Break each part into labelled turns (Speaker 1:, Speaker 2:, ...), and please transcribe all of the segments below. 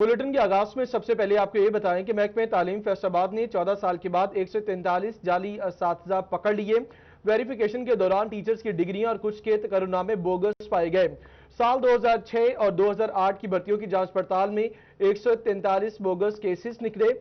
Speaker 1: Bulletin के आगाज में सबसे पहले आपको ये बताएं कि महकमे तालीम फैसलाबाद ने 14 साल के बाद 143 जाली असातिज़ा पकड़ लिए। वेरिफिकेशन के दौरान टीचर्स की डिग्रियां और कुछ के तकर्रुनामे बोगस पाए गए। साल 2006 और 2008 की भर्तियों की जांच पड़ताल में 143 बोगस केसेस निकले।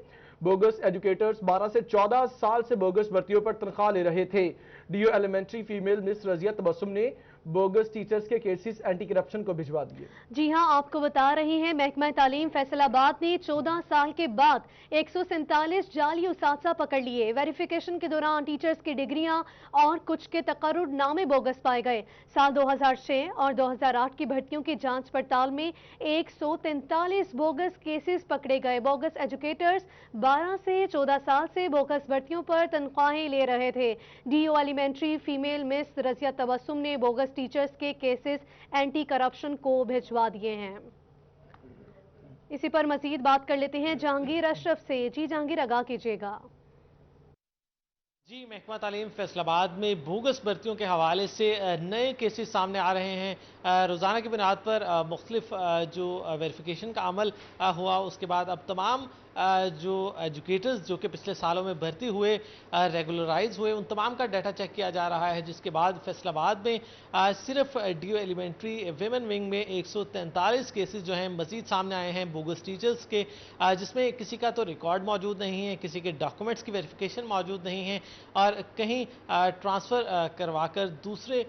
Speaker 1: बोगस एजुकेटर्स 12 से 14 साल से बोगस भर्तियों पर तनख्वाह ले रहे थे। DO elementary female miss Razia Tabassum ने बोगस टीचर्स के केसेस एंटी करप्शन को भिजवा दिए।
Speaker 2: जी हां, आपको बता रहे हैं महकमा तालीम फैसलाबाद ने 14 साल के बाद 147 जाली उसातिज़ा पकड़ लिए। वेरिफिकेशन के दौरान टीचर्स की डिग्रियां और कुछ के तकर्रुनामे बोगस पाए गए। साल 2006 और 2008 की भर्तियों की जांच पड़ताल में 143 बोगस केसेस पकड़े गए। बोगस एजुकेटर्स 12 से 14 साल से बोगस भर्तियों पर तनख्वाहें ले रहे थे। DO elementary female miss Razia Tabassum ने बोगस टीचर्स के केसेस एंटी करप्शन को भिजवा दिए हैं। इसी पर मजीद बात कर लेते हैं जहांगीर अशरफ से। जी जहांगीर, आगाह कीजिएगा।
Speaker 3: जी, महकमा तालीम फैसलाबाद में बोगस भर्तियों के हवाले से नए केसेस सामने आ रहे हैं। रोज़ाना की बुनियाद पर मुख्तलिफ जो वेरिफिकेशन का अमल हुआ, उसके बाद अब तमाम जो एजुकेटर्स जो कि पिछले सालों में भर्ती हुए, रेगुलराइज हुए, उन तमाम का डाटा चेक किया जा रहा है, जिसके बाद फैसलाबाद में सिर्फ डीओ एलिमेंट्री विमेन विंग में 143 केसेस जो हैं मजीद सामने आए हैं बोगस टीचर्स के, जिसमें किसी का तो रिकॉर्ड मौजूद नहीं है, किसी के डॉक्यूमेंट्स की वेरिफिकेशन मौजूद नहीं है और कहीं ट्रांसफ़र करवाकर दूसरे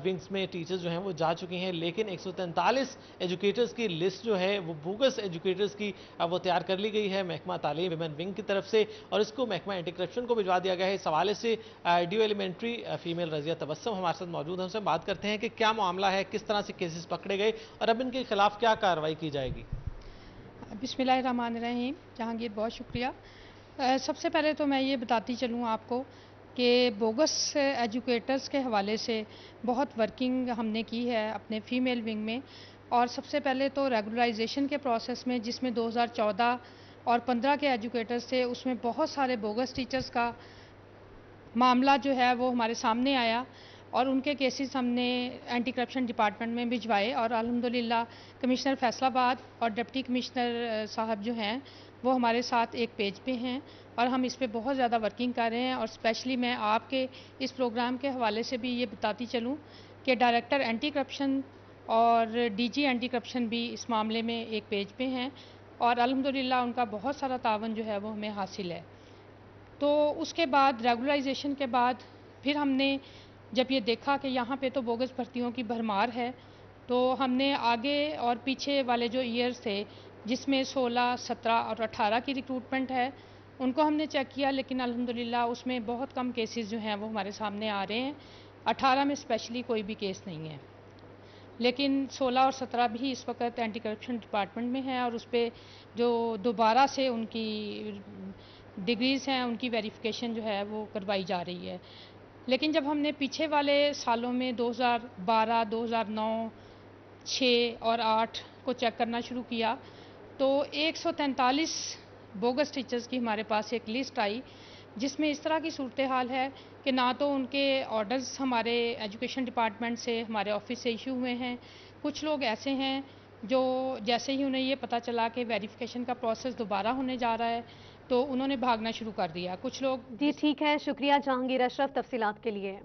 Speaker 3: विंग्स में टीचर्स जो हैं वो जा चुकी हैं। लेकिन 143 एजुकेटर्स की लिस्ट जो है वो बोगस एजुकेटर्स की वो तैयार कर ली गई है महकमा तालीम विमेन विंग की तरफ से और इसको महकमा एंटी करप्शन को भिजवा दिया गया है। इस हवाले से DO elementary female Razia Tabassum हमारे साथ मौजूद है, उनसे बात करते हैं कि क्या मामला है, किस तरह से केसेस पकड़े गए और अब इनके खिलाफ क्या कार्रवाई की जाएगी।
Speaker 4: बिस्मिल्लाहिर्रहमानिर्रहीम। जहांगीर, बहुत शुक्रिया। सबसे पहले तो मैं ये बताती चलूँ आपको कि बोगस एजुकेटर्स के हवाले से बहुत वर्किंग हमने की है अपने फ़ीमेल विंग में। और सबसे पहले तो रेगुलराइजेशन के प्रोसेस में, जिसमें 2014 और 15 के एजुकेटर्स थे, उसमें बहुत सारे बोगस टीचर्स का मामला जो है वो हमारे सामने आया और उनके केसेस हमने एंटी करप्शन डिपार्टमेंट में भिजवाए और अल्हम्दुलिल्लाह कमिश्नर फैसलाबाद और डिप्टी कमिश्नर साहब जो हैं वो हमारे साथ एक पेज पे हैं और हम इस पे बहुत ज़्यादा वर्किंग कर रहे हैं। और स्पेशली मैं आपके इस प्रोग्राम के हवाले से भी ये बताती चलूँ कि डायरेक्टर एंटी करप्शन और डीजी एंटी करप्शन भी इस मामले में एक पेज पे हैं और अल्हम्दुलिल्लाह उनका बहुत सारा तावन जो है वो हमें हासिल है। तो उसके बाद रेगुलराइजेशन के बाद फिर हमने जब ये देखा कि यहाँ पे तो बोगस भर्तियों की भरमार है, तो हमने आगे और पीछे वाले जो ईयर्स थे, जिसमें 16, 17 और 18 की रिक्रूटमेंट है, उनको हमने चेक किया, लेकिन अल्हम्दुलिल्लाह उसमें बहुत कम केसेस जो हैं वो हमारे सामने आ रहे हैं। 18 में स्पेशली कोई भी केस नहीं है, लेकिन 16 और 17 भी इस वक्त एंटी करप्शन डिपार्टमेंट में है और उस पर जो दोबारा से उनकी डिग्रीज़ हैं उनकी वेरिफिकेशन जो है वो करवाई जा रही है। लेकिन जब हमने पीछे वाले सालों में 2012, 2009, 6 और 8 को चेक करना शुरू किया तो 143 बोगस टीचर्स की हमारे पास एक लिस्ट आई, जिसमें इस तरह की सूरत हाल है कि ना तो उनके ऑर्डर्स हमारे एजुकेशन डिपार्टमेंट से, हमारे ऑफिस से इशू हुए हैं। कुछ लोग ऐसे हैं जो जैसे ही उन्हें ये पता चला कि वेरिफिकेशन का प्रोसेस दोबारा होने जा रहा है तो उन्होंने भागना शुरू कर दिया। कुछ लोग
Speaker 2: जी ठीक है, शुक्रिया जहांगीर अशरफ तफसीलात के लिए।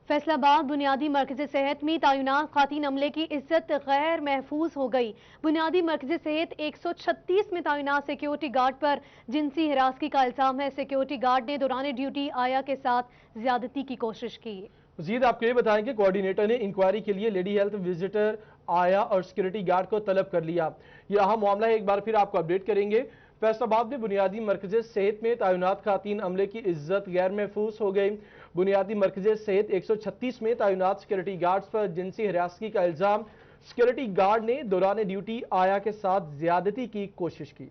Speaker 2: फैसलाबाद बुनियादी मरकज़ सेहत में तैनात खातीन अमले की इज्जत गैर महफूज हो गई। बुनियादी मरकज़ सेहत 136 में तैनात सिक्योरिटी गार्ड पर जिनसी हिरासगी का इल्जाम है। सिक्योरिटी गार्ड ने दौरान ड्यूटी आया के साथ ज्यादती की कोशिश की।
Speaker 1: मजीद आपको ये बताएं कि कोऑर्डिनेटर ने इंक्वायरी के लिए लेडी हेल्थ विजिटर आया और सिक्योरिटी गार्ड को तलब कर लिया। यह अहम मामला है, एक बार फिर आपको अपडेट करेंगे। फैसलाबाद में बुनियादी मरकज़ सेहत में तैनात खातीन अमले की इज्जत गैर महफूज हो गई। बुनियादी मरकज़ सेहत 136 में तैनात सिक्योरिटी गार्ड्स पर जिनसी हिरासगी का इल्जाम। सिक्योरिटी गार्ड ने दौरान ड्यूटी आया के साथ ज्यादती की कोशिश की।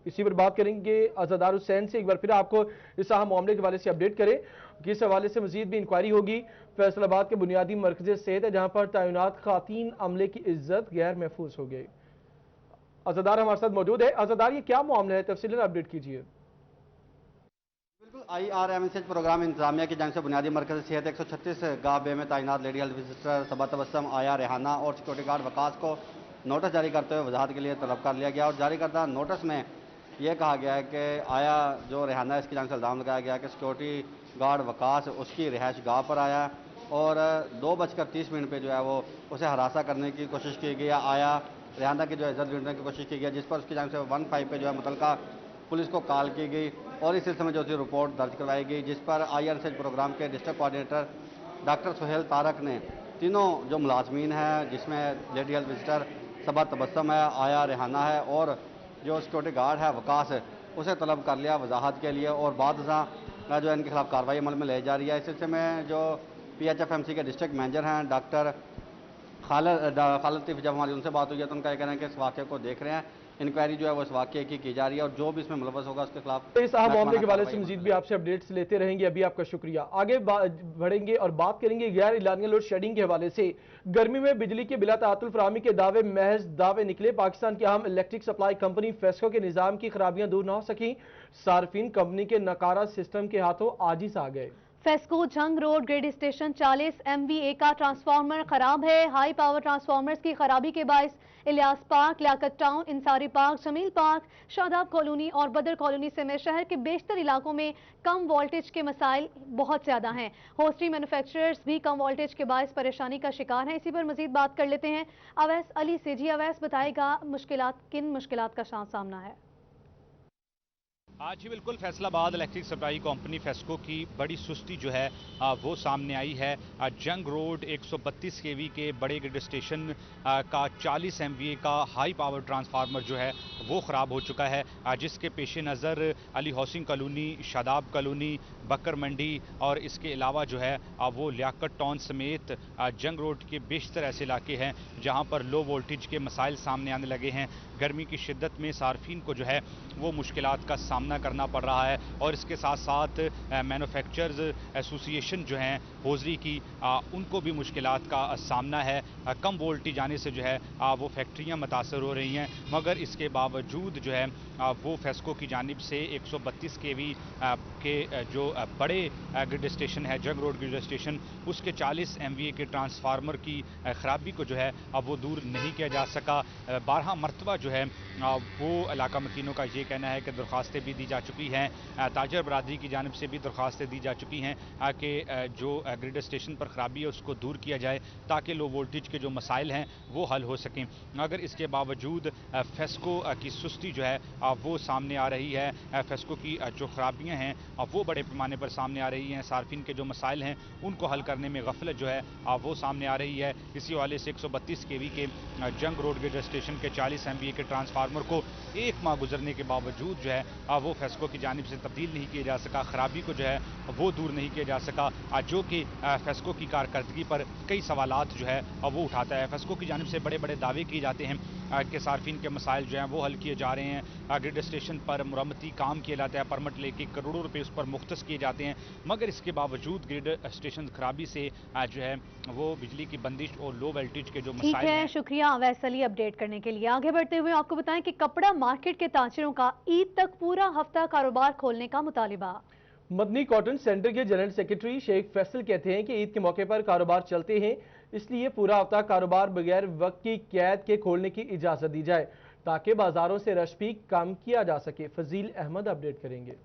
Speaker 1: इसी पर बात करेंगे अज़ादार हुसैन से। एक बार फिर आपको इस अहम मामले के हवाले से अपडेट करें कि इस हवाले से मजीद भी इंक्वायरी होगी। फैसलाबाद के बुनियादी मरकज़ सेहत है जहां पर तैनात खातीन अमले की इज्जत गैर महफूज हो गई। अज़ादार हमारे साथ मौजूद है। अज़ादार, ये क्या मामला है, तफसीलन अपडेट कीजिए।
Speaker 5: बिल्कुल IRMSH प्रोग्राम इंतजामिया की जानिब से बुनियादी मरकज़ सेहत 136 गाँव बे में तैनात lady health visitor Saba Tabassum आया रेहाना और सिक्योरिटी गार्ड वकास को नोटिस जारी करते हुए वजाहत के लिए तलब कर लिया गया और जारी करदा नोटिस में यह कहा गया है कि आया जो रेहाना इसकी जानिब से इल्ज़ाम लगाया गया कि सिक्योरिटी गार्ड वकास उसकी रिहाइश गाह पर आया और 2:30 पर जो है वो उसे हरासा करने की कोशिश की गई। आया रेहाना की जो इज्जत लूटने की कोशिश की गई, जिस पर उसकी जानिब से 15 पे जो है मुतलका पुलिस को कॉल की गई और इस सिलसिले में जो थी रिपोर्ट दर्ज करवाई गई, जिस पर IRMSH प्रोग्राम के district coordinator doctor Suhail Tariq ने तीनों जो मुलाजमीन हैं, जिसमें lady health visitor Saba Tabassum है, आया रेहाना है और जो सिक्योरिटी गार्ड है वकास, उसे तलब कर लिया वजाहत के लिए और बाद जो है इनके खिलाफ कार्रवाई अमल में ले जा रही है। इस सिलसिले में जो PHFMC के डिस्ट्रिक्ट मैनेजर हैं डॉक्टर खालिद लतीफ़, जब हमारी उनसे बात हुई है तो उनका कहना है कि इस वाक़े को देख रहे हैं, इंक्वायरी जो है वो इस वाक़े की जा रही है और जो भी इसमें मुलव्वस होगा उसके खिलाफ
Speaker 1: इस अहम मामले के हवाले से मजीद भी आपसे अपडेट्स लेते रहेंगे। अभी आपका शुक्रिया। आगे बढ़ेंगे और बात करेंगे गैर इलानिया लोड शेडिंग के हवाले से। गर्मी में बिजली के बिला तातुल फराहमी के दावे महज दावे निकले। पाकिस्तान की अहम इलेक्ट्रिक सप्लाई कंपनी फेस्को के निज़ाम की खराबियां दूर न हो सकी। सार्फिन कंपनी के नकारा सिस्टम के हाथों आजिज आ गए।
Speaker 2: FESCO Jhang road grid station 40 MVA का ट्रांसफार्मर खराब है। हाई पावर ट्रांसफार्मर्स की खराबी के बायस Ilyas park, Liaquat town, Insari park, Jamil park, Shadab colony और बदर कॉलोनी समेत शहर के बेशतर इलाकों में कम वोल्टेज के मसाइल बहुत ज्यादा हैं। होस्टरी मैन्युफैक्चरर्स भी कम वोल्टेज के बायस परेशानी का शिकार हैं। इसी पर मजीद बात कर लेते हैं अवैस अली से। जी अवैस, बताएगा किन मुश्किलात का सामना है?
Speaker 6: आज ही बिल्कुल Faisalabad electric supply company FESCO की बड़ी सुस्ती जो है वो सामने आई है। जंग रोड 132 kV के बड़े ग्रिड स्टेशन का 40 MVA का हाई पावर ट्रांसफार्मर जो है वो ख़राब हो चुका है, जिसके पेश नज़र Ali housing colony, Shadab colony, Bakar Mandi और इसके अलावा जो है वो लियाकत टाउन समेत जंग रोड के बेशतर ऐसे इलाके हैं जहाँ पर लो वोल्टेज के मसाइल सामने आने लगे हैं। गर्मी की शिद्दत में सार्फिन को जो है वो मुश्किलात का सामना करना पड़ रहा है और इसके साथ साथ मैन्युफैक्चरर्स एसोसिएशन जो हैं होजरी की, उनको भी मुश्किलात का सामना है। कम वोल्टेज आने से जो है वो फैक्ट्रियां मुतासर हो रही हैं, मगर इसके बावजूद जो है वो फेस्को की जानिब से 132 kV के जो बड़े ग्रिड स्टेशन है, जंग रोड ग्रिड स्टेशन, उसके 40 MVA के ट्रांसफार्मर की ख़राबी को जो है अब वो दूर नहीं किया जा सका। 12 मरतबा जो है वो इलाका मकीनों का ये कहना है कि दरख्वास्तें भी दी जा चुकी हैं, ताजर बरादरी की जानिब से भी दरख्वास्तें दी जा चुकी हैं कि जो ग्रिड स्टेशन पर ख़राबी है उसको दूर किया जाए ताकि लो वोल्टेज के जो मसाइल हैं वो हल हो सकें। मगर इसके बावजूद फेस्को की सुस्ती जो है वो सामने आ रही है। फेस्को की जो खराबियां हैं वो बड़े पैमाने पर सामने आ रही हैं। सार्फिन के जो मसाइल हैं उनको हल करने में गफलत जो है वो सामने आ रही है। इसी हवाले से 132 kV के जंग रोड ग्रिड स्टेशन के 40 MVA के ट्रांसफार्मर को 1 माह गुजरने के बावजूद जो है वो फेस्को की जानिब से तब्दील नहीं किया जा सका, खराबी को जो है वो दूर नहीं किया जा सका, जो कि फेस्को की कारकर्दगी पर कई सवालात जो है वो उठाता है। फेस्को की जानिब से बड़े बड़े दावे किए जाते हैं कि सार्फिन के मसाइल जो हैं वो हल किए जा रहे हैं। ग्रिड स्टेशन पर मुरम्मती काम किया जाता है, परमिट लेके करोड़ों रुपए उस पर मुख्तस किए जाते हैं, मगर इसके बावजूद ग्रिड स्टेशन खराबी से जो है वो बिजली की बंदिश और लो वोल्टेज के जो मसाइल हैं।
Speaker 2: शुक्रिया अवैस अली अपडेट करने के लिए। आगे बढ़ते हुए आपको बताएं कि कपड़ा मार्केट के ताजिरों का ईद तक पूरा हफ्ता कारोबार खोलने का मुतालिबा।
Speaker 1: मदनी कॉटन सेंटर के जनरल सेक्रेटरी शेख फैसल कहते हैं कि ईद के मौके पर कारोबार चलते हैं, इसलिए पूरा हफ्ता कारोबार बगैर वक्त की कैद के खोलने की इजाजत दी जाए ताकि बाजारों से रश भी कम किया जा सके। फजील अहमद अपडेट करेंगे।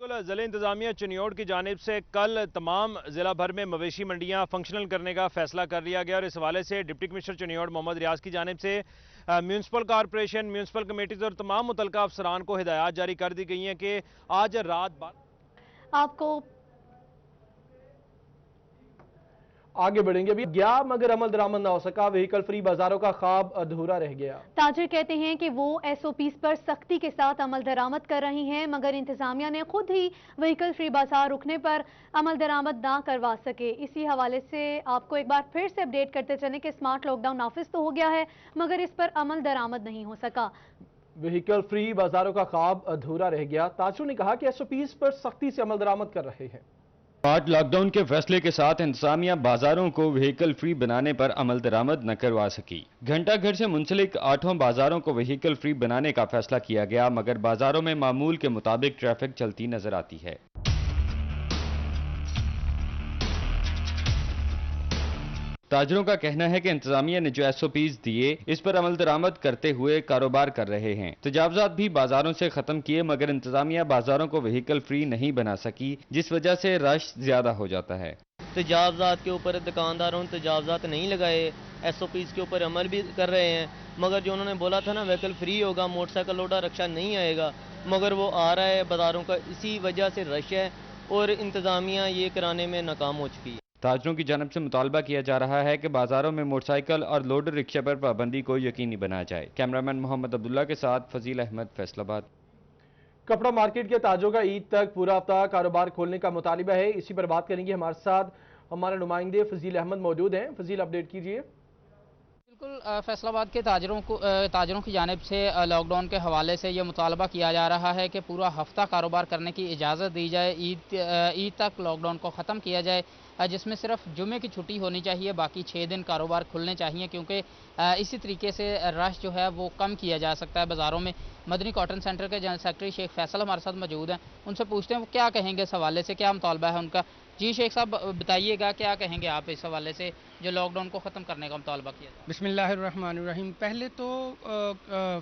Speaker 7: ज़िला इंतजामिया चिन्योड़ की जानिब से कल तमाम ज़िला भर में मवेशी मंडियां फंक्शनल करने का फैसला कर लिया गया और इस हवाले से डिप्टी कमिश्नर चिन्योड़ मोहम्मद रियाज की जानिब से म्यूनसिपल कॉरपोरेशन, म्यूनसिपल कमेटीज और तमाम मुतलका अफसरान को हिदायत जारी कर दी गई हैं कि आज रात
Speaker 2: आपको
Speaker 1: आगे बढ़ेंगे। अभी गया मगर अमल दरामद ना हो सका, व्हीकल फ्री बाजारों का ख्वाब अधूरा रह गया।
Speaker 2: ताजिर कहते हैं कि वो SOPs पर सख्ती के साथ अमल दरामद कर रही हैं, मगर इंतजामिया ने खुद ही व्हीकल फ्री बाजार रुकने पर अमल दरामद ना करवा सके। इसी हवाले से आपको एक बार फिर से अपडेट करते चलें कि स्मार्ट लॉकडाउन नाफिज तो हो गया है मगर इस पर अमल दरामद नहीं हो सका।
Speaker 1: व्हीकल फ्री बाजारों का ख्वाब अधूरा रह गया। ताजर ने कहा कि SOPs पर सख्ती से अमल दरामद कर रहे हैं।
Speaker 8: स्मार्ट लॉकडाउन के फैसले के साथ इंतजामिया बाजारों को व्हीकल फ्री बनाने पर अमल दरामद न करवा सकी। घंटा घर से मुंसलिक 8 बाजारों को व्हीकल फ्री बनाने का फैसला किया गया, मगर बाजारों में मामूल के मुताबिक ट्रैफिक चलती नजर आती है। ताजरों का कहना है कि इंतजामिया ने जो SOPs दिए इस पर अमल दरामद करते हुए कारोबार कर रहे हैं। तजावजात भी बाजारों से खत्म किए मगर इंतजामिया बाजारों को व्हीकल फ्री नहीं बना सकी, जिस वजह से रश ज्यादा हो जाता है।
Speaker 9: तजावजात के ऊपर दुकानदारों ने तजावजात नहीं लगाए, SOPs के ऊपर अमल भी कर रहे हैं, मगर जो उन्होंने बोला था ना व्हीकल फ्री होगा, मोटरसाइकिल लोडा रक्षा नहीं आएगा, मगर वो आ रहा है बाजारों का, इसी वजह से रश है और इंतजामिया ये कराने में नाकाम हो चुकी है।
Speaker 8: ताजरों की जानब से मुतालबा किया जा रहा है कि बाजारों में मोटरसाइकिल और लोडर रिक्शा पर पाबंदी को यकीनी बनाया जाए। कैमरामैन मोहम्मद अब्दुल्ला के साथ फजील अहमद, फैसलाबाद।
Speaker 1: कपड़ा मार्केट के ताजरों का ईद तक पूरा हफ्ता कारोबार खोलने का मुतालिबा है। इसी पर बात करेंगे, हमारे साथ हमारे नुमाइंदे फजील अहमद मौजूद हैं। फजील, अपडेट कीजिए।
Speaker 10: बिल्कुल, फैसलाबाद के ताजरों की जानिब से लॉकडाउन के हवाले से ये मुतालबा किया जा रहा है कि पूरा हफ्ता कारोबार करने की इजाज़त दी जाए, ईद तक लॉकडाउन को ख़त्म किया जाए, जिसमें सिर्फ जुमे की छुट्टी होनी चाहिए, बाकी 6 दिन कारोबार खुलने चाहिए, क्योंकि इसी तरीके से रश जो है वो कम किया जा सकता है बाज़ारों में। मदनी कॉटन सेंटर के जनरल सेक्रेटरी शेख फैसल हमारे साथ मौजूद हैं, उनसे पूछते हैं वो क्या कहेंगे इस हवाले से, क्या मुतालबा है उनका। जी शेख साहब, बताइएगा क्या कहेंगे आप इस हवाले से जो लॉकडाउन को ख़त्म करने का मुतालबा किया जाए।
Speaker 11: बिस्मिल्लाहिर्रहमानिर्रहीम। पहले तो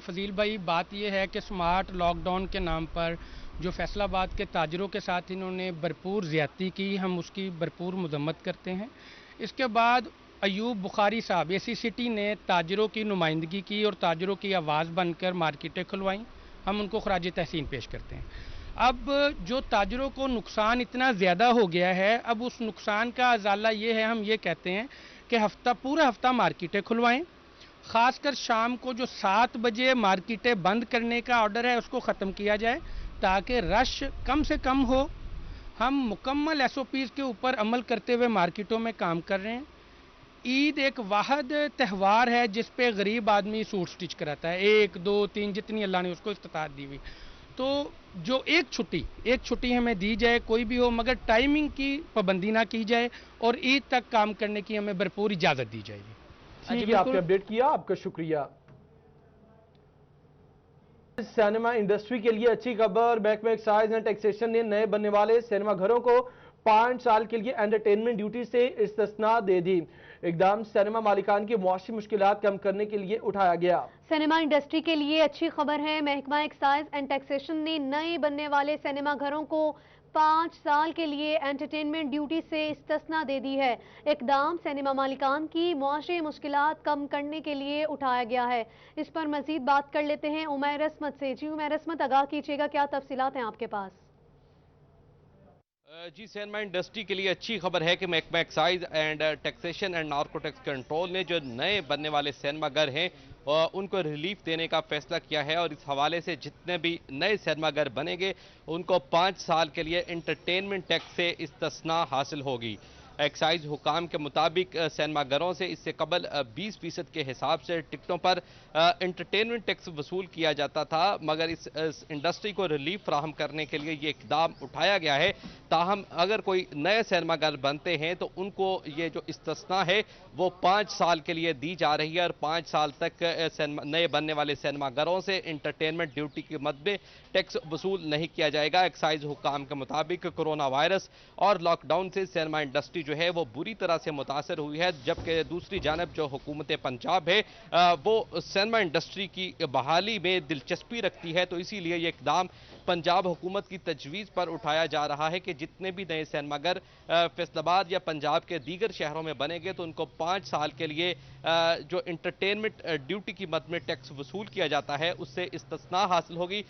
Speaker 11: फजील भाई, बात यह है कि स्मार्ट लॉकडाउन के नाम पर जो फैसलाबाद के ताजरों के साथ इन्होंने भरपूर ज़्यादती की, हम उसकी भरपूर मजम्मत करते हैं। इसके बाद अयूब बुखारी साहब AC सिटी ने ताजरों की नुमाइंदगी की और ताजरों की आवाज़ बनकर मार्केटें खुलवाईं, हम उनको खराज तहसीन पेश करते हैं। अब जो ताजरों को नुकसान इतना ज़्यादा हो गया है, अब उस नुकसान का अजाला ये है, हम ये कहते हैं कि पूरा हफ्ता मार्केटें खुलवाएं, ख़ासकर शाम को जो 7 बजे मार्केटें बंद करने का ऑर्डर है उसको ख़त्म किया जाए ताकि रश कम से कम हो। हम मुकम्मल SOPs के ऊपर अमल करते हुए मार्केटों में काम कर रहे हैं। ईद एक वाहद त्यौहार है जिस पे गरीब आदमी सूट स्टिच कराता है, 1, 2, 3 जितनी अल्लाह ने उसको इस्तिताअत दी हुई, तो जो एक छुट्टी हमें दी जाए, कोई भी हो, मगर टाइमिंग की पाबंदी ना की जाए और ईद तक काम करने की हमें भरपूर इजाज़त दी जाएगी।
Speaker 1: ठीक है, आपने अपडेट किया, आपका शुक्रिया। सिनेमा इंडस्ट्री के लिए अच्छी खबर, महकमा एक्साइज एंड टैक्सेशन ने नए बनने वाले सिनेमा घरों को 5 साल के लिए एंटरटेनमेंट ड्यूटी से इस्तिस्ना दे दी। इकदाम सिनेमा मालिकान की मुआशी मुश्किलात कम करने के लिए उठाया गया।
Speaker 2: सिनेमा इंडस्ट्री के लिए अच्छी खबर है, महकमा एक्साइज एंड टैक्सेशन ने नए बनने वाले सिनेमा घरों को 5 साल के लिए एंटरटेनमेंट ड्यूटी से इस्तिस्ना दे दी है। इकदाम सिनेमा मालिकान की मुआशी मुश्किलात कम करने के लिए उठाया गया है। इस पर मजीद बात कर लेते हैं उमैर असमत से। जी उमैर असमत, आगाह कीजिएगा, क्या तफसीलात हैं आपके पास।
Speaker 12: जी, सिनेमा इंडस्ट्री के लिए अच्छी खबर है कि महकमा excise and taxation and narcotics control ने जो नए बनने वाले सिनेमा घर हैं उनको रिलीफ देने का फैसला किया है और इस हवाले से जितने भी नए सिनेमा घर बनेंगे उनको 5 साल के लिए एंटरटेनमेंट टैक्स से इस्तिस्ना हासिल होगी। एक्साइज हुकाम के मुताबिक सिनेमा घरों से इससे कबल 20% के हिसाब से टिकटों पर एंटरटेनमेंट टैक्स वसूल किया जाता था, मगर इस इंडस्ट्री को रिलीफ फ्राहम करने के लिए ये इकदाम उठाया गया है। ताहम अगर कोई नए सिनेमा घर बनते हैं तो उनको ये जो इस्तिस्ना है वो 5 साल के लिए दी जा रही है और 5 साल तक नए बनने वाले सिनेमा घरों से एंटरटेनमेंट ड्यूटी की मद में टैक्स वसूल नहीं किया जाएगा। एक्साइज हुकाम के मुताबिक कोरोना वायरस और लॉकडाउन से सिनेमा इंडस्ट्री जो है वो बुरी तरह से मुतासर हुई है, जबकि दूसरी जानब जो हुकूमत पंजाब है वो सिनेमा इंडस्ट्री की बहाली में दिलचस्पी रखती है, तो इसीलिए ये इकदाम पंजाब हुकूमत की तजवीज़ पर उठाया जा रहा है कि जितने भी नए सिनेमा घर फैसलाबाद या पंजाब के दीगर शहरों में बनेंगे तो उनको 5 साल के लिए जो एंटरटेनमेंट ड्यूटी की मद में टैक्स वसूल किया जाता है उससे इस्तिस्ना हासिल होगी,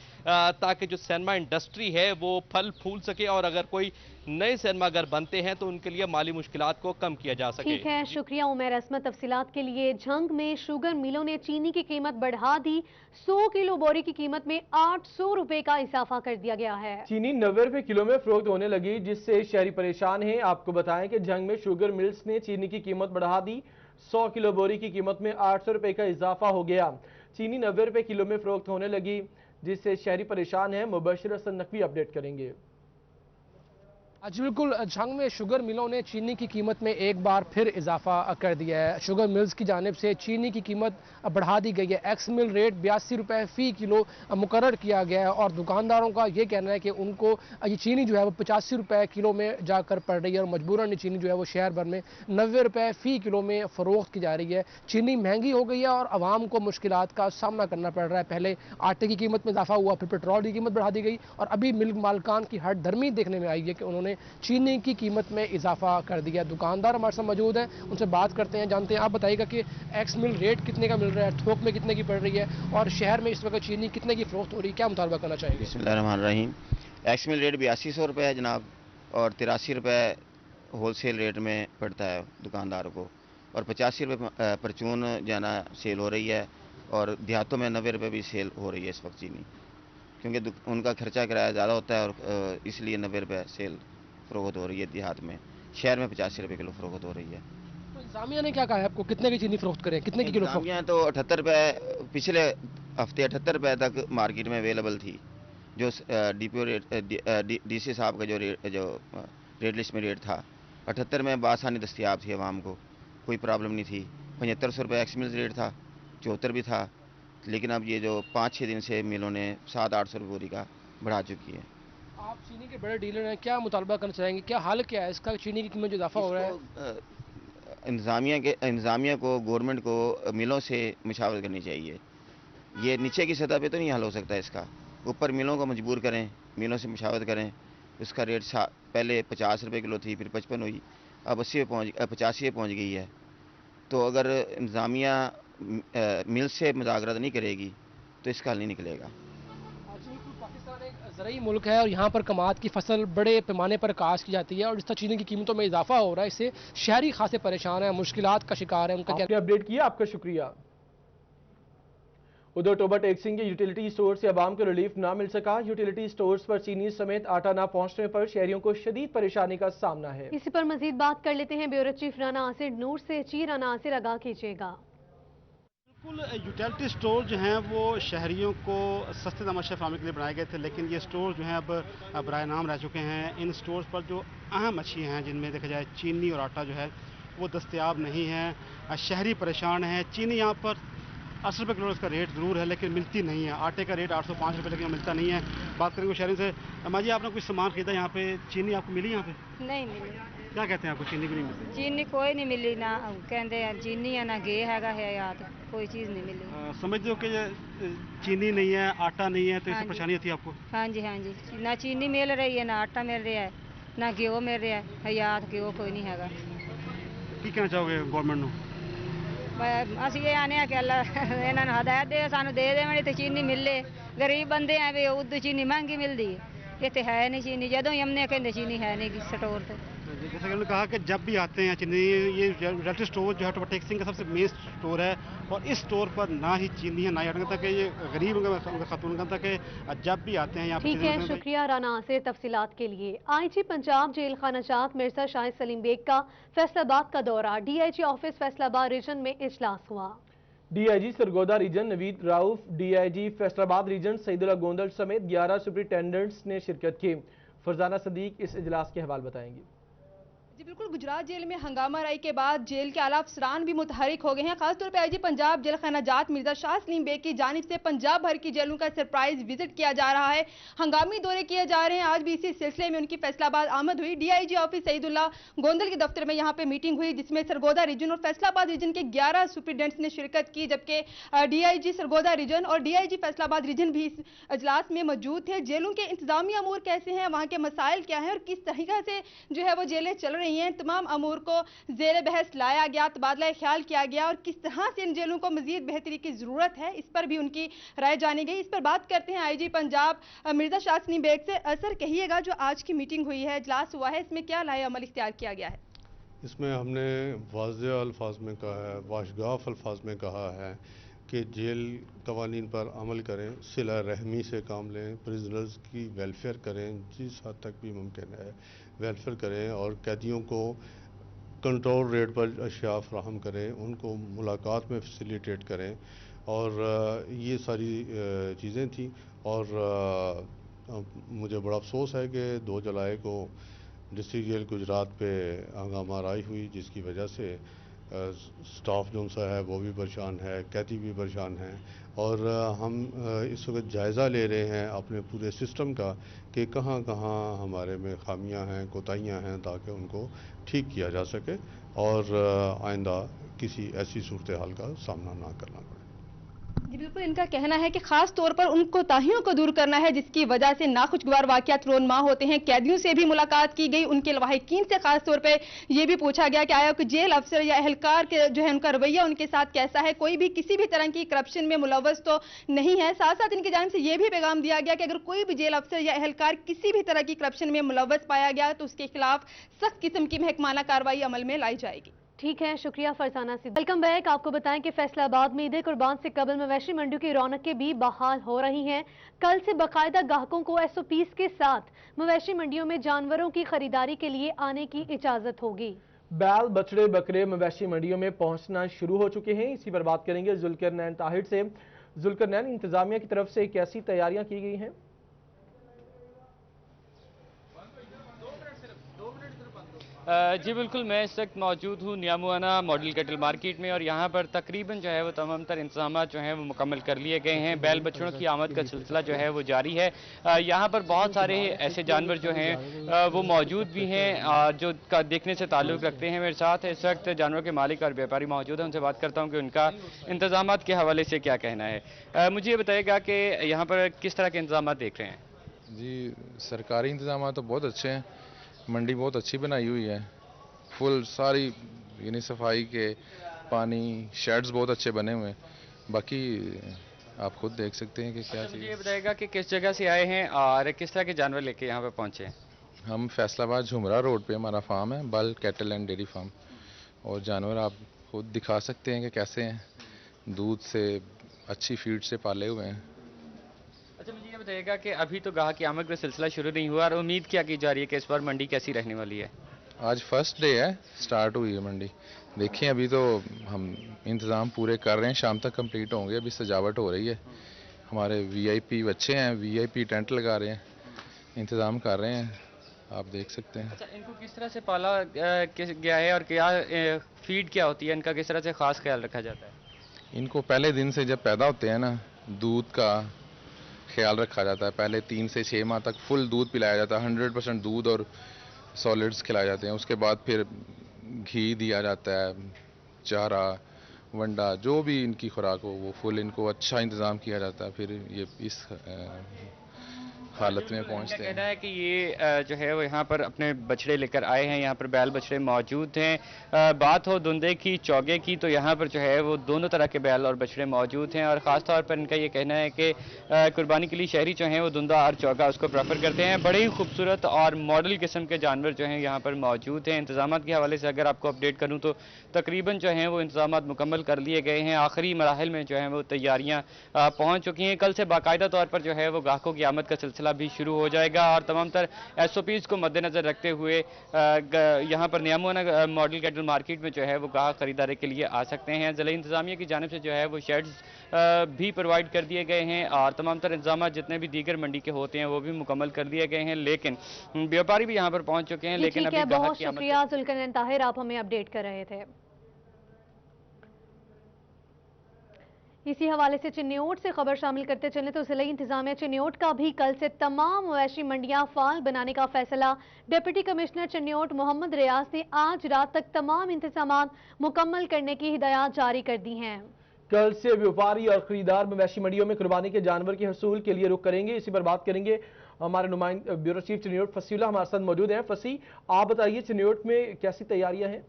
Speaker 12: ताकि जो सिनेमा इंडस्ट्री है वो फल फूल सके और अगर कोई नए सिनेमा घर बनते हैं तो उनके लिए माली मुश्किलात को कम किया जा सके।
Speaker 2: ठीक है, शुक्रिया उमैर असमत तफसीलात के लिए। झंग में शुगर मिलों ने चीनी की कीमत बढ़ा दी, 100 किलो बोरी की कीमत में 800 रुपए का इजाफा कर दिया गया है।
Speaker 1: चीनी 90 रुपए किलो में फरोख्त होने लगी, जिससे शहरी परेशान हैं। आपको बताएं कि झंग में शुगर मिल्स ने चीनी की कीमत बढ़ा दी, 100 किलो बोरी की कीमत में 800 रुपए का इजाफा हो गया। चीनी 90 रुपए किलो में फरोख्त होने लगी, जिससे शहरी परेशान है। मुबशिर हसन नकवी अपडेट करेंगे।
Speaker 11: जी बिल्कुल, झंग में शुगर मिलों ने चीनी की कीमत में एक बार फिर इजाफा कर दिया है। शुगर मिल्स की जानिब से चीनी की कीमत बढ़ा दी गई है। एक्स मिल रेट 82 रुपये फ़ी किलो मुकर्रर किया गया है और दुकानदारों का ये कहना है कि उनको ये चीनी जो है वो 85 रुपये किलो में जाकर पड़ रही है और मजबूरन ये चीनी जो है वो शहर भर में 90 रुपये फ़ी किलो में फ़रोख्त की जा रही है। चीनी महंगी हो गई है और आवाम को मुश्किलात का सामना करना पड़ रहा है। पहले आटे की कीमत में इजाफा हुआ, फिर पेट्रोल की कीमत बढ़ा दी गई और अभी मिल्क मालकान की हट धर्मी देखने में आई है कि उन्होंने चीनी की कीमत में इजाफा कर दिया। दुकानदार हमारे साथ मौजूद हैं, उनसे बात करते हैं, जानते हैं। आप बताइएगा कि एक्स मिल रेट कितने का मिल रहा है, थोक में कितने की पड़ रही है और शहर में इस वक्त चीनी कितने की फरोख्त हो रही है, क्या मुतालबा करना चाहिए?
Speaker 13: बिस्मिल्लाहिर्रहमानिर्रहीम। एक्स मिल रेट 8200 रुपये है जनाब और 83 रुपये होलसेल रेट में पड़ता है दुकानदारों को और 85 रुपये परचून जाना सेल हो रही है और देहातों में 90 रुपये भी सेल हो रही है इस वक्त चीनी, क्योंकि उनका खर्चा किराया ज़्यादा होता है और इसलिए 90 रुपये सेल फरोख्त हो रही है देहात में। शहर में 85 रुपये किलो फरोख्त हो रही है।
Speaker 11: तो इंतजामिया ने क्या कहा है आपको, कितने की चीनी फरोख्त करें, कितने की किलो फरोख्त?
Speaker 13: इंतजामिया तो 78 रुपये, पिछले हफ्ते 78 रुपये तक मार्केट में अवेलेबल थी। जो डीपीओ रेट डीसी साहब का जो रेट लिस्ट में रेट था 78 में बासानी दस्तियाब थी आवाम को, कोई प्रॉब्लम नहीं थी। 7500 रुपये एक्स मिल रेट था, 74 भी था, लेकिन अब ये जो 5-6 दिन से मिलों ने 700-800 रुपये बोरी का बढ़ा चुकी है।
Speaker 11: आप चीनी के बड़े डीलर हैं, क्या मुतालबा करना चाहेंगे, क्या हाल क्या है इसका, चीनी की कीमत जो इजाफा हो रहा है?
Speaker 13: इंतज़ामिया को गवर्नमेंट को मिलों से मशावरत करनी चाहिए। ये नीचे की सतह पे तो नहीं हल हो सकता इसका, ऊपर मिलों को मजबूर करें, मिलों से मशावरत करें। उसका रेट पहले 50 रुपये किलो थी, फिर 55 हुई, अब 85 पहुँच गई है। तो अगर इंतज़ामिया मिल से मुज़ाकरात नहीं करेगी तो इसका हल नहीं निकलेगा।
Speaker 11: पाकिस्तान एक ज़रूरी मुल्क है और यहाँ पर कमात की फसल बड़े पैमाने पर काश की जाती है और जिस तरह चीनी की कीमतों में इजाफा हो रहा है इससे शहरी खासे परेशान है, मुश्किलात का शिकार है। उनका क्या
Speaker 1: अपडेट किया, आपका शुक्रिया। उधर टोबा टेक्सिंग के यूटिलिटी स्टोर से आवाम को रिलीफ ना मिल सका। यूटिलिटी स्टोर्स पर चीनी समेत आटा ना पहुंचने पर शहरियों को शदीद परेशानी का सामना है।
Speaker 2: इसी पर मजीद बात कर लेते हैं ब्यूरो चीफ राना आसिर नूर से। जी राना आसिर, आगाह कीजिएगा।
Speaker 14: बिल्कुल, यूटिलिटी स्टोर जो हैं वो शहरियों को सस्ते दामों से फराहमी के लिए बनाए गए थे, लेकिन ये स्टोर जो हैं अब बराए नाम रह चुके हैं। इन स्टोर्स पर जो अहम अशियाँ हैं जिनमें देखा जाए चीनी और आटा जो है वो दस्तयाब नहीं है। शहरी परेशान हैं। चीनी यहाँ पर 80 रुपये किलो इसका रेट ज़रूर है लेकिन मिलती नहीं है। आटे का रेट 805 रुपये लेकिन मिलता नहीं है। बात करेंगे शहरी से। माँ जी, आपने कुछ सामान खरीदा यहाँ पे, चीनी आपको मिली यहाँ पे?
Speaker 15: नहीं मिली।
Speaker 14: क्या कहते हैं आपको, चीनी भी नहीं मिली?
Speaker 15: चीनी कोई नहीं मिली, ना कहते हैं चीनी है ना घी हैगा है, याद कोई चीज़ नहीं मिली।
Speaker 14: समझते हो कि चीनी नहीं है, आटा नहीं है, तो इससे परेशानी होती है आपको?
Speaker 15: हाँ जी हाँ जी, ना चीनी मिल रही है, ना आटा मिल रहा है, ना घी मिल रहा है, याद घी कोई नहीं हैगा।
Speaker 14: की कहना चाहोगे गवर्नमेंट को?
Speaker 15: ਅਸੀਂ ਇਹ ਆਨੇ ਆ ਕਿ ਅੱਲਾ ਇਹਨਾਂ ਨੂੰ ਹਦਾਇਤ ਦੇ, ਸਾਨੂੰ ਦੇ ਦੇਵਣ ਤੇ ਚੀਨੀ ਮਿਲੇ। ਗਰੀਬ ਬੰਦੇ ਆ ਵੀ ਉਦੋਂ ਚੀਨੀ ਮਹਿੰਗੀ ਮਿਲਦੀ ਹੈ, ਇੱਥੇ ਹੈ ਨਹੀਂ ਚੀਨੀ। ਜਦੋਂ ਹੀ हमने ਕਹਿੰਦੇ चीनी है नहीं स्टोर पे।
Speaker 14: जैसे कि उन्होंने कहा कि जब भी आते हैं चीनी, ये यूटिलिटी स्टोर जो है टोबा टेक्सिंग का सबसे मेन स्टोर है और इस स्टोर पर ना ही चीनी है ना ही आटा, कि ये गरीब खातून कहता कि जब भी आते हैं यहाँ।
Speaker 2: ठीक है, शुक्रिया राना आसिर तफसीलात के लिए। आईजी पंजाब जेल खाना जात मिर्जा शाहिद सलीम बेग का फैसलाबाद का दौरा। डीआईजी ऑफिस फैसलाबाद रीजन में इजलास हुआ।
Speaker 1: DIG Sargodha region Naveed Rauf, DIG Faisalabad region Saeedullah Gondal समेत 11 सुपरिटेंडेंट्स ने शिरकत की। फरजाना सदीक इस इजलास के हवाले बताएंगी।
Speaker 16: जी बिल्कुल, गुजरात जेल में हंगामा राई के बाद जेल के आला अफसरान भी मुतहरिक हो गए हैं। खासतौर पर आईजी पंजाब जेल खाना जात मिर्जा शाह सलीम बेग की जानिब से पंजाब भर की जेलों का सरप्राइज विजिट किया जा रहा है। हंगामी दौरे किए जा रहे हैं। आज भी इसी सिलसिले में उनकी फैसलाबाद आमद हुई। डीआईजी ऑफिस सईदुल्ला गोंदल के दफ्तर में यहाँ पे मीटिंग हुई जिसमें सरगोदा रीजन और फैसलाबाद रीजन के 11 सुपरिटेंडेंट्स ने शिरकत की, जबकि डीआईजी सरगोदा रीजन और डीआईजी फैसलाबाद रीजन भी इस अजलास में मौजूद थे। जेलों के इंतजामी अमूर कैसे हैं, वहाँ के मसाइल क्या हैं और किस तरीका से जो है वो जेलें चल रही हैं, तमाम अमूर को जेल बहस लाया गया, तबादला ख्याल किया गया और किस तरह से इन जेलों को मजीद बेहतरी की जरूरत है, इस पर भी उनकी राय जानी गई। इस पर बात करते हैं आईजी पंजाब मिर्जा शाह सलीम बेग से। सर, कहिएगा जो आज की मीटिंग हुई है, इजलास हुआ है, इसमें क्या लाए अमल इख्तियार किया गया है?
Speaker 17: इसमें हमने वाज़ेह अल्फाज में कहा है, वाशगाफ अल्फाज में कहा है कि जेल कवानीन पर अमल करें, सिला रहमी से काम लें, प्रिजनर्स की वेलफेयर करें, जिस हद तक भी मुमकिन है वेलफेयर करें और कैदियों को कंट्रोल रेट पर अशिया फ्राहम करें, उनको मुलाकात में फैसिलिटेट करें और ये सारी चीज़ें थी। और मुझे बड़ा अफसोस है कि 2 जुलाई को डिस्ट्रिक्ट जेल गुजरात पे हंगामा आराई हुई, जिसकी वजह से स्टाफ जो सा है वो भी परेशान है, कैदी भी परेशान हैं। और हम इस वक्त जायज़ा ले रहे हैं अपने पूरे सिस्टम का कि कहाँ कहाँ हमारे में खामियां हैं, कोताहियां हैं, ताकि उनको ठीक किया जा सके और आइंदा किसी ऐसी सूरत हाल का सामना ना करना पड़े।
Speaker 16: जी बिल्कुल, इनका कहना है कि खास तौर पर उन कोताहियों को दूर करना है जिसकी वजह से नाखुशगवार वाकयात रोनमा होते हैं। कैदियों से भी मुलाकात की गई, उनके लवाहिकीन से खास तौर पे ये भी पूछा गया कि आया कि जेल अफसर या एहलकार के जो है उनका रवैया उनके साथ कैसा है, कोई भी किसी भी तरह की करप्शन में मुलव्वस तो नहीं है। साथ साथ इनकी जानिब से ये भी पैगाम दिया गया कि अगर कोई भी जेल अफसर या एहलकार किसी भी तरह की करप्शन में मुलव्वस पाया गया तो उसके खिलाफ सख्त किस्म की महकमाना कार्रवाई अमल में लाई जाएगी।
Speaker 2: ठीक है, शुक्रिया फरजाना सिद्दीकी। Welcome back. आपको बताएं कि फैसलाबाद में ईद कुर्बान से कबल मवेशी मंडियों की रौनकें भी बहाल हो रही हैं। कल से बाकायदा ग्राहकों को SOPs के साथ मवेशी मंडियों में जानवरों की खरीदारी के लिए आने की इजाजत होगी।
Speaker 1: बैल, बछड़े, बकरे मवेशी मंडियों में पहुंचना शुरू हो चुके हैं। इसी पर बात करेंगे जुल्करनैन ताहिर से। जुल्करनैन, इंतजामिया की तरफ से कैसी तैयारियां की गई हैं?
Speaker 8: जी बिल्कुल, मैं इस वक्त मौजूद हूँ नियामुआना मॉडल कैटल मार्केट में और यहाँ पर तकरीबन जो है वो तमाम तर इंतजाम जो हैं वो मुकम्मल कर लिए गए हैं। बैल बछड़ों की आमद का सिलसिला जो है वो जारी है। यहाँ पर बहुत सारे ऐसे जानवर जो हैं वो मौजूद भी हैं जो देखने से ताल्लुक़ रखते हैं। मेरे साथ इस वक्त जानवरों के मालिक और व्यापारी मौजूद हैं, उनसे बात करता हूँ कि उनका इंतजाम के हवाले से क्या कहना है। मुझे ये बताइएगा कि यहाँ पर किस तरह के इंतजाम देख रहे हैं?
Speaker 18: जी, सरकारी इंतजाम तो बहुत अच्छे हैं, मंडी बहुत अच्छी बनाई हुई है, फुल सारी यानी सफाई के, पानी, शेड्स बहुत अच्छे बने हुए हैं। बाकी आप खुद देख सकते हैं कि क्या चीज़।
Speaker 8: मुझे ये बताएगा कि किस जगह से आए हैं और किस तरह के जानवर लेके यहाँ पे पहुँचे हैं?
Speaker 18: हम फैसलाबाद झुमरा रोड पे हमारा फार्म है, बल कैटल एंड डेयरी फार्म, और जानवर आप खुद दिखा सकते हैं कि कैसे हैं, दूध से अच्छी फीड से पाले हुए हैं।
Speaker 8: अच्छा, मुझे ये बताइएगा कि अभी तो गाहक की आमद का सिलसिला शुरू नहीं हुआ और उम्मीद क्या की जा रही है कि इस बार मंडी कैसी रहने वाली है?
Speaker 18: आज फर्स्ट डे है, स्टार्ट हुई है मंडी। देखिए अभी तो हम इंतज़ाम पूरे कर रहे हैं, शाम तक कंप्लीट होंगे। अभी सजावट हो रही है, हमारे VIP बच्चे हैं, VIP टेंट लगा रहे हैं, इंतज़ाम कर रहे हैं, आप देख सकते हैं।
Speaker 8: अच्छा, इनको किस तरह से पाला गया है और क्या फीड क्या होती है, इनका किस तरह से ख़ास ख्याल रखा जाता है?
Speaker 18: इनको पहले दिन से जब पैदा होते हैं ना, दूध का ख्याल रखा जाता है। पहले 3 से 6 माह तक फुल दूध पिलाया जाता है, 100% दूध और सॉलिड्स खिलाए जाते हैं। उसके बाद फिर घी दिया जाता है, चारा, वंडा, जो भी इनकी खुराक हो वो फुल इनको अच्छा इंतज़ाम किया जाता है। फिर ये इस हालत में पहुंचते हैं।
Speaker 8: कहना है कि ये जो है वो यहाँ पर अपने बछड़े लेकर आए हैं, यहाँ पर बैल बछड़े मौजूद हैं। बात हो धुंधे की, चौगे की, तो यहाँ पर जो है वो दोनों तरह के बैल और बछड़े मौजूद हैं और ख़ास तौर पर इनका ये कहना है कि कुर्बानी के लिए शहरी जो हैं वो धुंधा और चौगा उसको प्रेफर करते हैं। बड़े ही खूबसूरत और मॉडल किस्म के जानवर जो हैं यहाँ पर मौजूद हैं। इंतजाम के हवाले से अगर आपको अपडेट करूँ तो तकरीबन जो हैं वो इंतजाम मुकम्मल कर लिए गए हैं। आखिरी मराहल में जो है वो तैयारियाँ पहुँच चुकी हैं। कल से बाकायदा तौर पर जो है वो ग्राहकों की आमद का सिलसिला भी शुरू हो जाएगा और तमाम तर SOPs को मद्देनजर रखते हुए यहाँ पर नियामुआना मॉडल कैटल मार्केट में जो है वो ग्राहक खरीदारी के लिए आ सकते हैं। ज़िला इंतजामिया की जानिब से जो है वो शेड्स भी प्रोवाइड कर दिए गए हैं और तमाम तर इंतजाम जितने भी दीगर मंडी के होते हैं वो भी मुकम्मल कर दिए गए हैं। लेकिन व्यापारी भी यहाँ पर पहुँच चुके हैं। लेकिन अभी
Speaker 2: बहुत शुक्रिया जुल्करनैन ताहिर, आप हमें अपडेट कर रहे थे। इसी हवाले से चिन्योट से खबर शामिल करते चलें तो जिला इंतजामिया चिन्योट का भी कल से तमाम मवेशी मंडियां फाल बनाने का फैसला डिप्टी कमिश्नर चिन्योट मोहम्मद रियाज ने आज रात तक तमाम इंतजाम मुकम्मल करने की हिदायत जारी कर दी हैं।
Speaker 1: कल से व्यापारी और खरीदार मवेशी मंडियों में कुर्बानी के जानवर के हसूल के लिए रुख करेंगे। इसी पर बात करेंगे, हमारे नुमाइंदा ब्यूरो चीफ चिन्योट फसीला हमारे साथ मौजूद हैं। फसी, आप बताइए चिन्योट में कैसी तैयारियां हैं?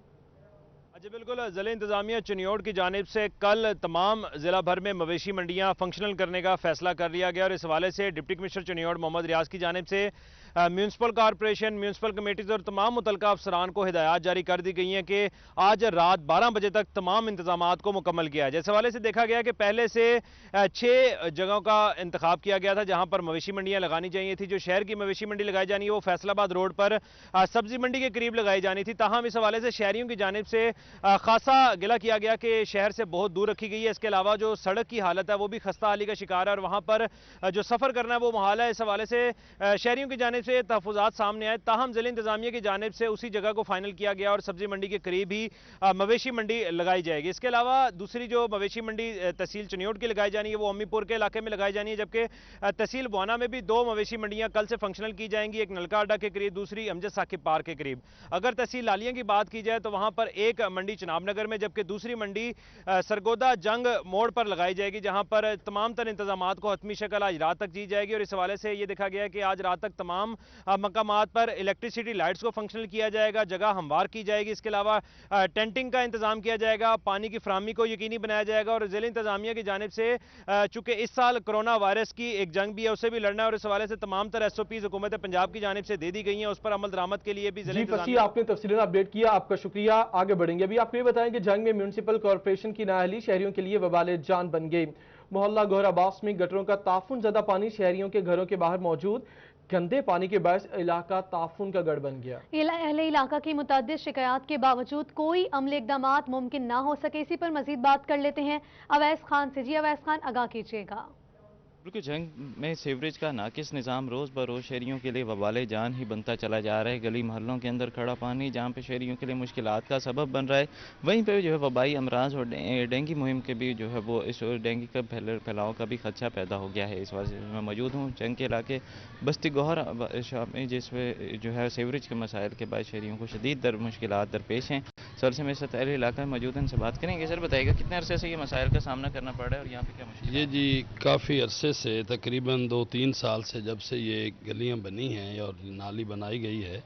Speaker 7: जी बिल्कुल, ज़िला इंतजामिया चिन्योट की जानिब से कल तमाम ज़िला भर में मवेशी मंडियां फंक्शनल करने का फैसला कर लिया गया और इस हवाले से डिप्टी कमिश्नर चिन्योट मोहम्मद रियाज की जानिब से म्यूनसिपल कॉरपोरेशन, म्यूनसिपल कमेटीज और तमाम मुतलका अफसरान को हिदायत जारी कर दी गई हैं कि आज रात 12 बजे तक तमाम इंतजाम को मुकम्मल किया जाए। इस हवाले से देखा गया कि पहले से 6 जगहों का इंतखाब किया गया था जहां पर मवेशी मंडियां लगानी चाहिए थी। जो शहर की मवेशी मंडी लगाई जानी है वो फैसलाबाद रोड पर सब्जी मंडी के करीब लगाई जानी थी। ताहम इस हवाले से शहरियों की जानिब से खासा गिला किया गया कि शहर से बहुत दूर रखी गई है। इसके अलावा जो सड़क की हालत है वो भी खस्ता हाली का शिकार है और वहां पर जो सफ़र करना है वो मुहाल है। इस हवाले से शहरियों की जानिब से तहफुजात सामने आए, ताहम जिला इंतजामिया की जानिब से उसी जगह को फाइनल किया गया और सब्जी मंडी के करीब ही मवेशी मंडी लगाई जाएगी। इसके अलावा दूसरी जो मवेशी मंडी तहसील चिन्योट की लगाई जानी है वो अम्मीपुर के इलाके में लगाई जानी है, जबकि तहसील बुआना में भी 2 मवेशी मंडियां कल से फंक्शनल की जाएंगी, एक नलका अड्डा के करीब, दूसरी अमजद साकिब पार्क के करीब। अगर तहसील लालिया की बात की जाए तो वहां पर एक मंडी चनाब नगर में, जबकि दूसरी मंडी सरगोदा जंग मोड़ पर लगाई जाएगी, जहां पर तमाम तर इंतजाम को हतमी शक्ल आज रात तक दी जाएगी। और इस हवाले से यह देखा गया है कि आज रात तक तमाम मकामात पर इलेक्ट्रिसिटी लाइट्स को फंक्शनल किया जाएगा, जगह हमवार की जाएगी। इसके अलावा टेंटिंग का इंतजाम किया जाएगा, पानी की फ्राहमी को यकीनी बनाया जाएगा। और जिला इंतजामिया की जानिब से चूंकि इस साल कोरोना वायरस की एक जंग भी है, उससे भी लड़ना है और इस हवाले से तमाम तर SOPs हुकूमत पंजाब की जानिब से दे दी गई हैं, उस पर अमल दरामद के लिए भी
Speaker 1: आपने तफसीलन अपडेट किया, आपका शुक्रिया। आगे बढ़ेंगे, अभी आपको ये बताएं कि जंग में म्यूनिसिपल कॉर्पोरेशन की नाअहली शहरियों के लिए वबाले जान बन गई। मोहल्ला गोहराबास में गटरों का ताफुन ज़दा पानी शहरियों के घरों के बाहर मौजूद गंदे पानी के बायस इलाका ताफुन का गढ़ बन गया।
Speaker 2: अहले इलाका की मुतअद्दिद शिकायत के बावजूद कोई अमली इक़दामात मुमकिन ना हो सके। इसी पर मजीद बात कर लेते हैं अवैस खान से। जी अवैस खान, आगाह कीजिएगा।
Speaker 19: क्योंकि जंग में सीवरेज का नाकिस निज़ाम रोज़ बरोज़ शहरियों के लिए वबाले जान ही बनता चला जा रहा है। गली मोहल्लों के अंदर खड़ा पानी जहाँ पे शहरियों के लिए मुश्किलात का सबब बन रहा है, वहीं पे जो है वबाई अमराज और डेंगू मुहिम के भी जो है वो इस डेंगू का फैलाव का भी खदशा पैदा हो गया है। इस वजह से मैं मौजूद हूँ जंग के इलाके बस्ती गौहर में, जिसमें जो है सीवरेज के मसाइल के बाद शहरियों को शदीद मुश्किलात दरपेश हैं। सर से मेरे साथ अहले इलाका में मौजूद हैं, उनसे बात करेंगे। सर बताइएगा कितने अरसे से ये मसाइल का सामना करना पड़ रहा है और यहाँ पे क्या मुश्किल?
Speaker 20: ये जी काफ़ी अरसे से, तकरीबन 2-3 साल से जब से ये गलियां बनी हैं और नाली बनाई गई है,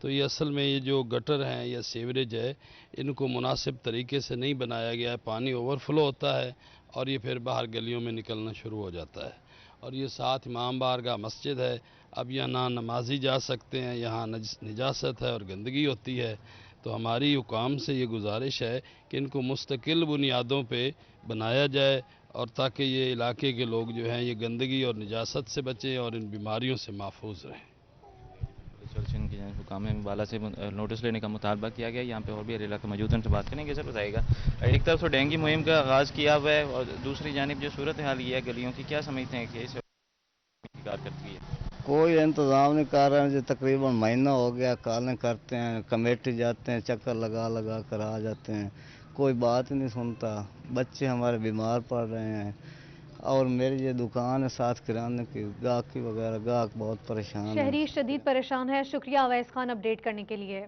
Speaker 20: तो ये असल में ये जो गटर हैं या सीवरेज है, इनको मुनासिब तरीके से नहीं बनाया गया है। पानी ओवरफ्लो होता है और ये फिर बाहर गलियों में निकलना शुरू हो जाता है। और ये साथ इमाम बारगाह मस्जिद है, अब यहाँ ना नमाजी जा सकते हैं, यहाँ निजासत है और गंदगी होती है। तो हमारी हुकाम से ये गुजारिश है कि इनको मुस्तकिल बुनियादों पे बनाया जाए और ताकि ये इलाके के लोग जो हैं ये गंदगी और निजासत से बचें और इन बीमारियों से महफूज रहें।
Speaker 19: की हुकाम में वाला से नोटिस लेने का मुतालबा किया गया। यहाँ पे और भी इलाका मौजूद है, उनसे बात करेंगे। सर बताइएगा, एक तरफ तो डेंगू मुहिम का आगाज़ किया हुआ है और दूसरी जानिब जो सूरत हाल ये है गलियों की, क्या समझते हैं कि इस कार करती है?
Speaker 21: कोई इंतज़ाम नहीं कर रहे हैं। जो तकरीबन महीना हो गया, कालें करते हैं, कमेटी जाते हैं, चक्कर लगा लगा कर आ जाते हैं, कोई बात नहीं सुनता। बच्चे हमारे बीमार पड़ रहे हैं और मेरी ये दुकान है साथ किराने की, गाहक की वगैरह, गाहक बहुत परेशान है।
Speaker 2: शहरी शदीद परेशान है। शुक्रिया अवैस खान अपडेट करने के लिए।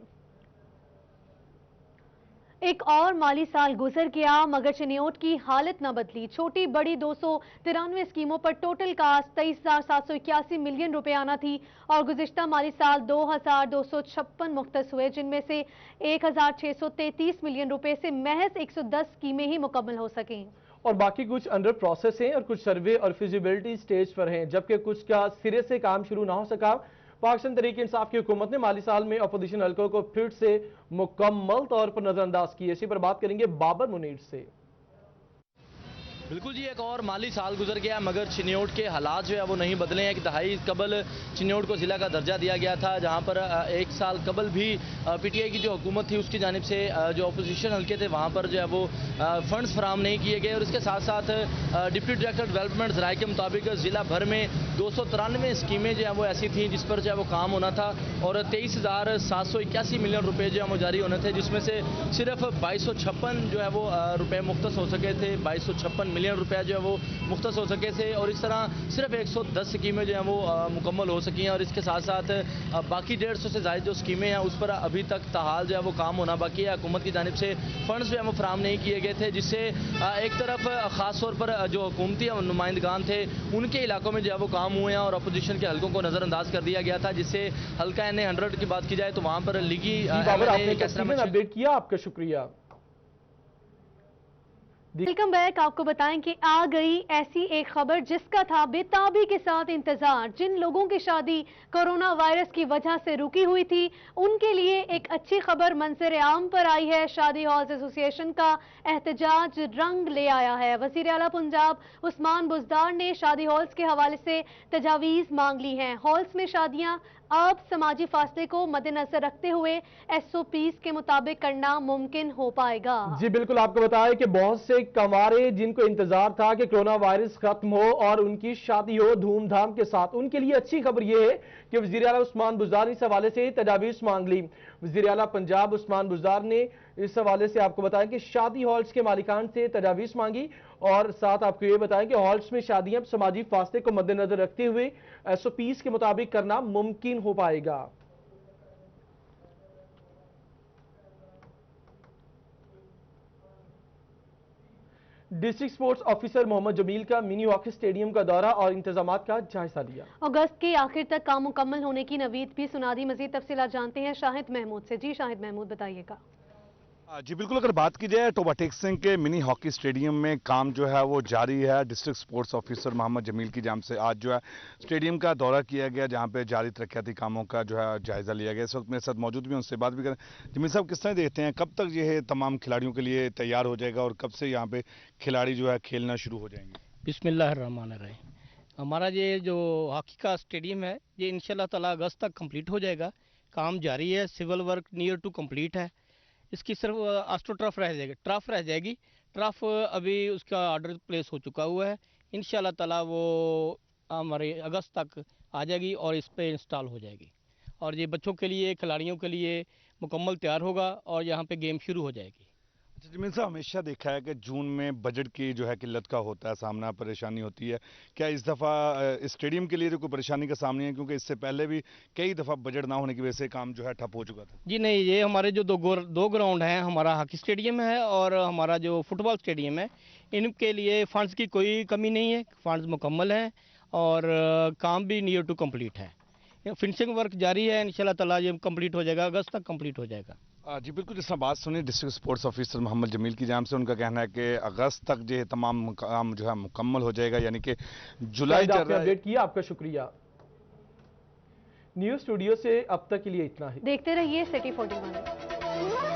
Speaker 2: एक और माली साल गुजर गया मगर चिन्योट की हालत न बदली। छोटी बड़ी 293 स्कीमों पर टोटल कास्ट 23,781 मिलियन रुपए आना थी और गुज़िश्ता माली साल 2,256 मुख्तस हुए, जिनमें से 1,633 मिलियन रुपए से महज 110 स्कीमें ही मुकम्मल हो सकें
Speaker 1: और बाकी कुछ अंडर प्रोसेस हैं और कुछ सर्वे और फिजिबिलिटी स्टेज पर हैं, जबकि कुछ का सिरे से काम शुरू ना हो सका। पाकिस्तान तहरीक इंसाफ की हुकूमत ने माली साल में अपोजिशन हल्कों को फिर से मुकम्मल तौर पर नजरअंदाज किया। इसी पर बात करेंगे बाबर मुनीर से।
Speaker 22: बिल्कुल जी, एक और माली साल गुजर गया मगर चिन्योट के हालात जो है वो नहीं बदले हैं। एक दहाई कबल चिन्योट को ज़िला का दर्जा दिया गया था, जहां पर एक साल कबल भी PTI की जो हुकूमत थी उसकी जानिब से जो अपोजिशन हल्के थे वहां पर जो है वो फंड्स फराम नहीं किए गए। और इसके साथ साथ डिप्टी डायरेक्टर डेवलपमेंट ज़राए के मुताबिक ज़िला भर में 293 स्कीमें जो है वो ऐसी थी जिस पर जो है वो काम होना था और 23,781 मिलियन रुपये जो है वो जारी होने थे, जिसमें से सिर्फ 2256 जो है वो रुपये मुख्तस हो सके थे। 2256 मिलियन रुपया जो है वो मुख्तस हो सके थे और इस तरह सिर्फ 110 स्कीमें जो हैं वो मुकम्मल हो सकी हैं। और इसके साथ साथ बाकी 150 से ज़्यादा जो स्कीमें हैं उस पर अभी तक ताहाल जो है वो काम होना बाकी है। हुकूमत की जानिब से फंड्स जो है वो फराम नहीं किए गए थे, जिससे एक तरफ ख़ास तौर पर जो हुकूमती नुमाइंदगान थे उनके इलाकों में जो है वो काम हुए हैं और अपोजिशन के हल्कों को नज़रअंदाज कर दिया गया था, जिससे हल्का NA 100 की बात की जाए तो वहाँ पर लीगी
Speaker 1: अपडेट किया। आपका शुक्रिया।
Speaker 2: Welcome back. आपको बताएं कि आ गई ऐसी एक खबर जिसका था बेताबी के साथ इंतजार। जिन लोगों की शादी कोरोना वायरस की वजह से रुकी हुई थी उनके लिए एक अच्छी खबर मंजर आम पर आई है। शादी हॉल्स एसोसिएशन का एहतजाज रंग ले आया है। वज़ीर आला पंजाब उस्मान बुज़दार ने शादी हॉल्स के हवाले से तजावीज़ मांग ली हैं। हॉल्स में शादियां अब समाजी फासले को मद्देनजर रखते हुए SOPs के मुताबिक करना मुमकिन हो पाएगा।
Speaker 1: जी बिल्कुल, आपको बताया कि बहुत से कंवारे जिनको इंतजार था कि कोरोना वायरस खत्म हो और उनकी शादी हो धूमधाम के साथ, उनके लिए अच्छी खबर यह है कि वज़ीर आला उस्मान बुज़दार ने इस हवाले से तजावीज़ मांग ली। वज़ीर आला पंजाब उस्मान बुज़दार ने इस हवाले से आपको बताया कि शादी हॉल्स के मालिकान से तजावीज़ मांगी और साथ आपको ये बताएं कि हॉल्स में शादियां समाजी फासले को मद्देनजर रखते हुए SOPs के मुताबिक करना मुमकिन हो पाएगा। District sports officer Mohammad Jameel का मिनी हॉकी स्टेडियम का दौरा और इंतजामात का जायजा लिया।
Speaker 2: अगस्त के आखिर तक काम मुकम्मल होने की नवीद भी सुना दी। मजीद तफसीलात जानते हैं शाहिद महमूद से। जी शाहिद महमूद, बताइएगा।
Speaker 3: जी बिल्कुल, अगर बात की जाए टोबा टेक्सिंग के मिनी हॉकी स्टेडियम में काम जो है वो जारी है। District sports officer Mohammad Jameel की जानिब से आज जो है स्टेडियम का दौरा किया गया, जहां पे जारी तरक्याती कामों का जो है जायजा लिया गया। इस वक्त मेरे साथ मौजूद भी हैं, उनसे बात भी करें। जमील साहब, किस तरह देखते हैं, कब तक ये तमाम खिलाड़ियों के लिए तैयार हो जाएगा और कब से यहाँ पे खिलाड़ी जो है खेलना शुरू हो जाएंगे?
Speaker 4: बिस्मिल्लाहिर्रहमानिर्रहीम। हमारा ये जो हॉकी का स्टेडियम है ये इंशाल्लाह ताला अगस्त तक कंप्लीट हो जाएगा। काम जारी है, civil work near to complete है। इसकी सिर्फ आस्ट्रो ट्रफ रह जाएगी, ट्रफ अभी उसका ऑर्डर प्लेस हो चुका हुआ है। इंशाल्लाह ताला वो हमारे अगस्त तक आ जाएगी और इस पे इंस्टॉल हो जाएगी और ये बच्चों के लिए, खिलाड़ियों के लिए मुकम्मल तैयार होगा और यहाँ पे गेम शुरू हो जाएगी।
Speaker 3: अच्छा जमील साहब, हमेशा देखा है कि जून में बजट की जो है किल्लत का होता है सामना, परेशानी होती है। क्या इस दफ़ा स्टेडियम के लिए तो कोई परेशानी का सामना है, क्योंकि इससे पहले भी कई दफ़ा बजट ना होने की वजह से काम जो है ठप हो चुका था?
Speaker 4: जी नहीं, ये हमारे जो दो ग्राउंड हैं, हमारा हॉकी स्टेडियम है और हमारा जो फुटबॉल स्टेडियम है, इनके लिए फंड्स की कोई कमी नहीं है। फंड्स मुकम्मल हैं और काम भी नियर टू कंप्लीट है। फिनिशिंग वर्क जारी है, इंशाल्लाह ताला ये कंप्लीट हो जाएगा, अगस्त तक कंप्लीट हो जाएगा।
Speaker 3: जी बिल्कुल, जिस तरह बात सुनी district sports officer Mohammad Jameel की जानिब से, उनका कहना है कि अगस्त तक जो तमाम काम जो है मुकम्मल हो जाएगा, यानी कि जुलाई चल रहा है।
Speaker 1: अपडेट किया, आपका शुक्रिया। न्यूज़ स्टूडियो से अब तक के लिए इतना ही।
Speaker 2: देखते रहिए सिटी 41।